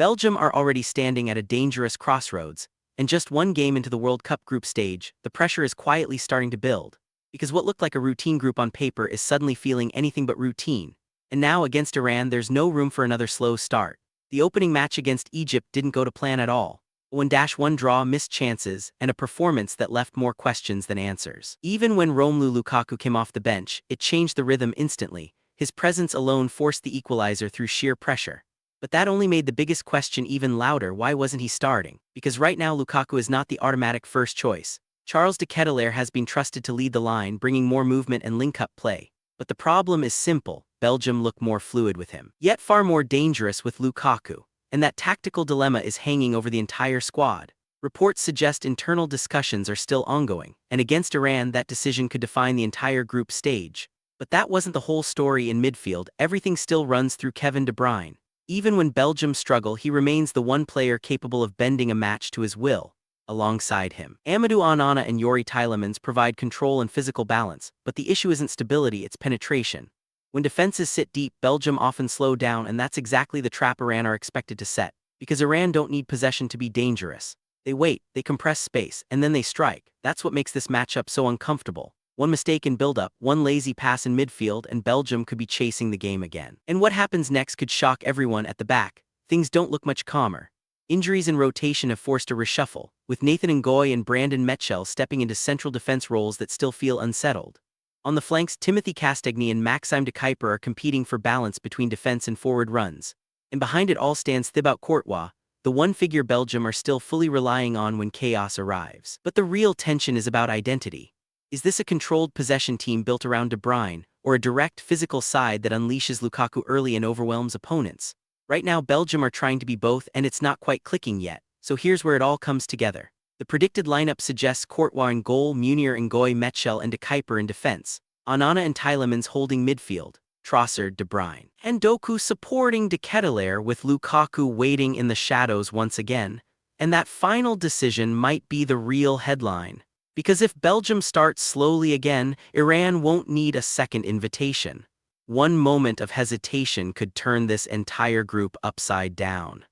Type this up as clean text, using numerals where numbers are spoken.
Belgium are already standing at a dangerous crossroads, and just one game into the World Cup group stage, the pressure is quietly starting to build. Because what looked like a routine group on paper is suddenly feeling anything but routine. And now against Iran there's no room for another slow start. The opening match against Egypt didn't go to plan at all. A 1-1 draw, missed chances, and a performance that left more questions than answers. Even when Romelu Lukaku came off the bench, it changed the rhythm instantly. His presence alone forced the equalizer through sheer pressure. But that only made the biggest question even louder: why wasn't he starting? Because right now Lukaku is not the automatic first choice. Charles De Ketelaere has been trusted to lead the line, bringing more movement and link-up play. But the problem is simple: Belgium look more fluid with him, yet far more dangerous with Lukaku. And that tactical dilemma is hanging over the entire squad. Reports suggest internal discussions are still ongoing, and against Iran that decision could define the entire group stage. But that wasn't the whole story. In midfield, everything still runs through Kevin De Bruyne. Even when Belgium struggle, he remains the one player capable of bending a match to his will. Alongside him, Amadou, Onana and Youri Tielemans provide control and physical balance, but the issue isn't stability, it's penetration. When defenses sit deep, Belgium often slow down, and that's exactly the trap Iran are expected to set. Because Iran don't need possession to be dangerous. They wait, they compress space, and then they strike. That's what makes this matchup so uncomfortable. One mistake in build-up, one lazy pass in midfield, and Belgium could be chasing the game again. And what happens next could shock everyone. At the back, things don't look much calmer. Injuries and rotation have forced a reshuffle, with Nathan Ngoy and Brandon Metchel stepping into central defense roles that still feel unsettled. On the flanks, Timothy Castagne and Maxime de Kuiper are competing for balance between defense and forward runs. And behind it all stands Thibaut Courtois, the one figure Belgium are still fully relying on when chaos arrives. But the real tension is about identity. Is this a controlled possession team built around De Bruyne, or a direct physical side that unleashes Lukaku early and overwhelms opponents? Right now Belgium are trying to be both, and it's not quite clicking yet. So here's where it all comes together. The predicted lineup suggests Courtois in goal, Munir, Ngoy, Metchel and de Kuiper in defense, Onana and Tielemans holding midfield, Trossard, De Bruyne, and Doku supporting De Ketelaere, with Lukaku waiting in the shadows once again. And that final decision might be the real headline. Because if Belgium starts slowly again, Iran won't need a second invitation. One moment of hesitation could turn this entire group upside down.